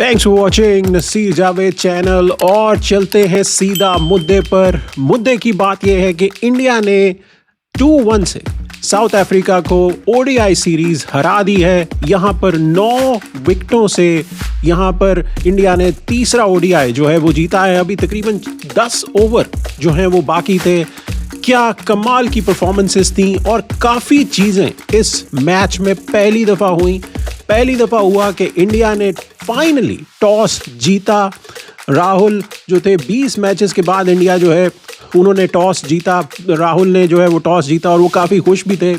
Thanks for watching Naseer Javed channel. और चलते हैं सीधा मुद्दे पर। मुद्दे की बात यह है कि इंडिया ने 2-1 से साउथ अफ्रीका को ओडीआई सीरीज हरा दी है। यहाँ पर 9 विकेटों से यहाँ पर इंडिया ने तीसरा ओडीआई जो है वो जीता है। अभी तकरीबन 10 ओवर जो हैं वो बाकी थे। क्या कमाल की परफॉर्मेंसेस थी और काफ़ी चीज़ें इस मैच में पहली दफ़ा हुई। पहली दफ़ा हुआ कि इंडिया ने फाइनली टॉस जीता। राहुल जो थे 20 मैचेस के बाद इंडिया जो है उन्होंने टॉस जीता। राहुल ने जो है वो टॉस जीता और वो काफ़ी खुश भी थे।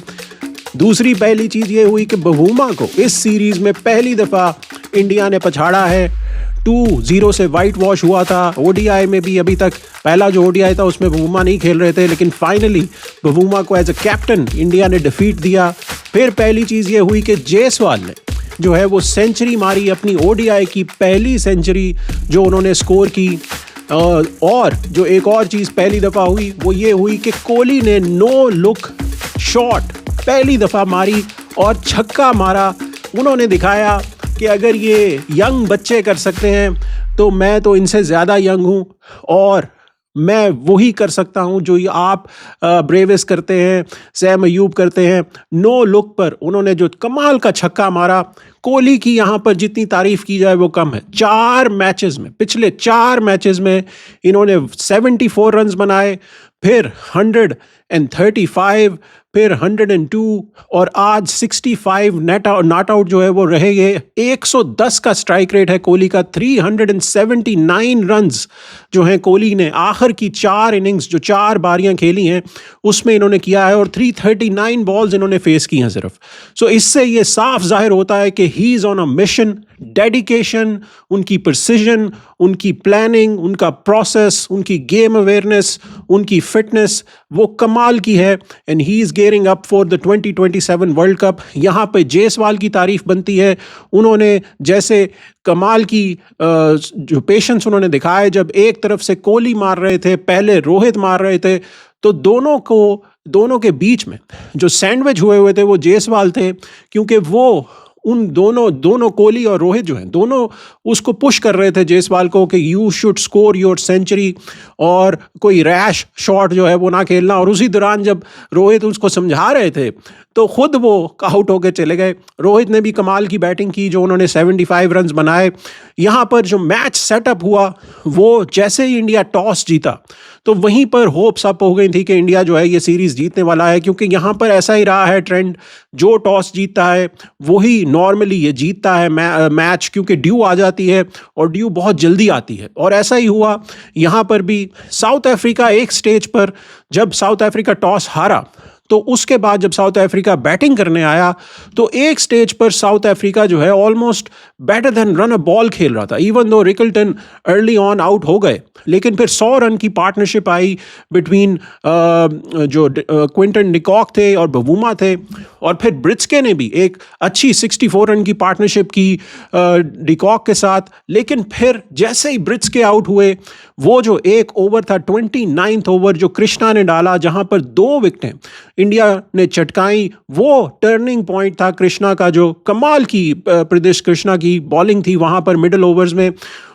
दूसरी पहली चीज़ ये हुई कि बवूमा को इस सीरीज़ में पहली दफ़ा इंडिया ने पछाड़ा है। 2-0 से वाइट वॉश हुआ था। ओडीआई में भी अभी तक पहला जो ओडीआई था उसमें बवूमा नहीं खेल रहे थे, लेकिन फाइनली बवूमा को एज अ कैप्टन इंडिया ने डिफीट दिया। फिर पहली चीज़ ये हुई कि जायसवाल ने जो है वो सेंचुरी मारी, अपनी ओडीआई की पहली सेंचुरी जो उन्होंने स्कोर की। और जो एक और चीज़ पहली दफ़ा हुई वो ये हुई कि कोहली ने नो लुक शॉट पहली दफ़ा मारी और छक्का मारा। उन्होंने दिखाया कि अगर ये यंग बच्चे कर सकते हैं तो मैं तो इनसे ज़्यादा यंग हूँ और मैं वही कर सकता हूँ जो ये आप ब्रेविस करते हैं, सैम अयूब करते हैं। नो लुक पर उन्होंने जो कमाल का छक्का मारा। कोहली की यहाँ पर जितनी तारीफ़ की जाए वो कम है। 4 मैचेस में, पिछले 4 मैचेस में इन्होंने 74 रन्स बनाए, फिर 135, फिर 102 और आज 65 नॉट आउट जो है वो रहे गए। 110 का स्ट्राइक रेट है कोहली का। 379 रन्स जो हैं कोहली ने आखिर की 4 इनिंग्स जो 4 बारियां खेली हैं उसमें इन्होंने किया है और 339 बॉल्स इन्होंने फेस की हैं सिर्फ। सो इससे ये साफ जाहिर होता है कि he is on a mission. Dedication, उनकी प्रिसिजन, उनकी प्लानिंग, उनका प्रोसेस, उनकी गेम अवेयरनेस, उनकी फिटनेस वो कमाल की है। And he is gearing up for the 2027 world cup. यहाँ पे जायसवाल की तारीफ बनती है। उन्होंने जैसे कमाल की जो पेशेंस उन्होंने दिखाया, जब एक तरफ से कोहली मार रहे थे, पहले रोहित मार रहे थे, तो दोनों के बीच में जो सैंडविच हुए थे वो जायसवाल थे, क्योंकि वो उन दोनों कोहली और रोहित जो हैं दोनों उसको पुश कर रहे थे जायसवाल को कि you should score your century और कोई रैश शॉट जो है वो ना खेलना। और उसी दौरान जब रोहित उसको समझा रहे थे तो खुद वो आउट होकर चले गए। रोहित ने भी कमाल की बैटिंग की जो उन्होंने 75 रन्स बनाए। यहाँ पर जो मैच सेटअप हुआ वो जैसे ही इंडिया टॉस जीता तो वहीं पर होप्स अप हो गई थी कि इंडिया जो है ये सीरीज़ जीतने वाला है, क्योंकि यहाँ पर ऐसा ही रहा है ट्रेंड। जो टॉस जीतता है वही नॉर्मली ये जीतता है मैच, क्योंकि ड्यू आ जाती है और ड्यू बहुत जल्दी आती है। और ऐसा ही हुआ यहाँ पर भी। साउथ अफ्रीका एक स्टेज पर जब साउथ अफ्रीका टॉस हारा तो उसके बाद जब साउथ अफ्रीका बैटिंग करने आया तो एक स्टेज पर साउथ अफ्रीका जो है almost better than run a ball खेल रहा था। Even though Rickelton early on out हो गए, लेकिन फिर 100 रन की पार्टनरशिप आई बिटवीन जो क्विंटन डिकॉक थे और बवूमा थे, और फिर ब्रिट्सके ने भी एक अच्छी 64 रन की पार्टनरशिप की डिकॉक के साथ। लेकिन फिर जैसे ही ब्रिट्सके आउट हुए, वो जो एक ओवर था 29th ओवर जो कृष्णा ने डाला, जहां पर 2 विकेटें इंडिया ने चटकाई, वो टर्निंग पॉइंट था कृष्णा का। जो कमाल की प्रदेश कृष्णा की बॉलिंग थी वहां पर मिडिल ओवर्स में,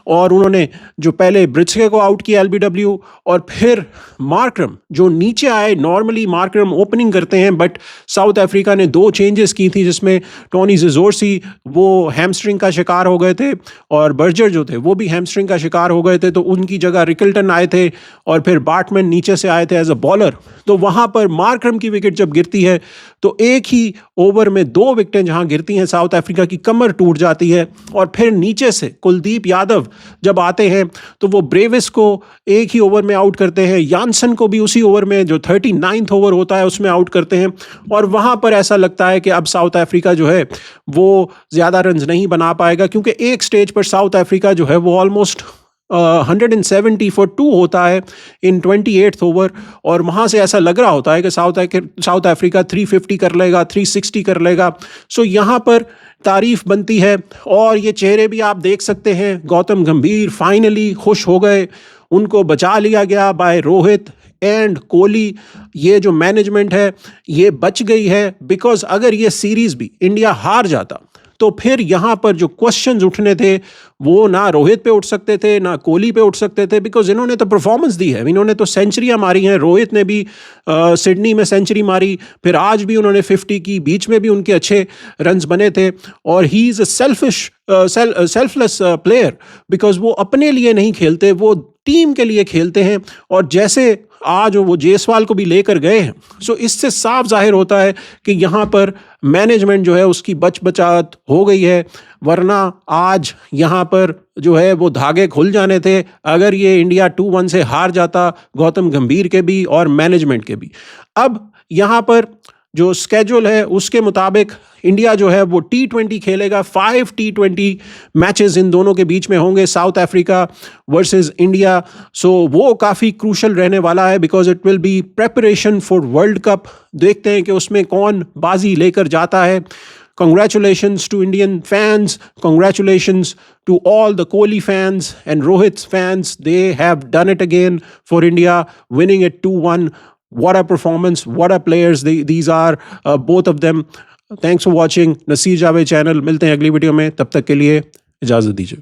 और उन्होंने जो पहले ब्रिट्सके को आउट किया एलबीडब्ल्यू, और फिर मार्करम जो नीचे आए। नॉर्मली मार्करम ओपनिंग करते हैं, बट साउथ अफ्रीका ने 2 चेंजेस की थी जिसमें टोनी ज़ोरसी वो हैमस्ट्रिंग का शिकार हो गए थे और बर्जर जो थे वो भी हैमस्ट्रिंग का शिकार हो गए थे, तो उनकी जगह रिकल्टन आए थे और फिर बाटमैन नीचे से आए थे एज अ बॉलर। तो वहाँ पर मार्करम की विकेट जब गिरती है तो एक ही ओवर में 2 विकेटें जहाँ गिरती हैं साउथ अफ्रीका की कमर टूट जाती है। और फिर नीचे से कुलदीप यादव जब आते हैं तो वो ब्रेविस को एक ही ओवर में आउट करते हैं, यानसन को भी उसी ओवर में जो 39th ओवर होता है उसमें आउट करते हैं। और वहाँ पर ऐसा लगता है कि अब साउथ अफ्रीका जो है वो ज़्यादा रन्स नहीं बना पाएगा, क्योंकि एक स्टेज पर साउथ अफ्रीका जो है वो ऑलमोस्ट 170 for 2 होता है इन 28th ओवर, और वहाँ से ऐसा लग रहा होता है कि साउथ अफ्रीका 350 कर लेगा, 360 कर लेगा। सो यहाँ पर तारीफ बनती है। और ये चेहरे भी आप देख सकते हैं। गौतम गंभीर फाइनली खुश हो गए, उनको बचा लिया गया बाय रोहित एंड कोहली। ये जो मैनेजमेंट है ये बच गई है, बिकॉज अगर ये सीरीज़ भी इंडिया हार जाता तो फिर यहाँ पर जो क्वेश्चंस उठने थे वो ना रोहित पे उठ सकते थे ना कोहली पे उठ सकते थे, बिकॉज इन्होंने तो परफॉर्मेंस दी है, इन्होंने तो सेंचुरियां मारी हैं। रोहित ने भी सिडनी में सेंचुरी मारी, फिर आज भी उन्होंने 50 की, बीच में भी उनके अच्छे रन्स बने थे। और he is a selfless player, because वो अपने लिए नहीं खेलते, वो टीम के लिए खेलते हैं। और जैसे आज वो जायसवाल को भी लेकर गए हैं, सो इससे साफ जाहिर होता है कि यहाँ पर मैनेजमेंट जो है उसकी बचात हो गई है, वरना आज यहाँ पर जो है वो धागे खुल जाने थे अगर ये इंडिया 2-1 से हार जाता, गौतम गंभीर के भी और मैनेजमेंट के भी। अब यहाँ पर जो स्केड्यूल है उसके मुताबिक इंडिया जो है वो T20 खेलेगा। 5 T20 मैचेस इन दोनों के बीच में होंगे, साउथ अफ्रीका वर्सेस इंडिया। सो वो काफ़ी क्रूशल रहने वाला है, because it will be preparation for world cup. देखते हैं कि उसमें कौन बाजी लेकर जाता है। Congratulations to Indian fans. Congratulations to all the Kohli fans and Rohit's fans. They have done it again for India, winning it 2-1. What a performance. What a players these are, both of them. Thanks for watching Naseer Javed channel. मिलते हैं अगली video में, तब तक के लिए इजाज़त दीजिए।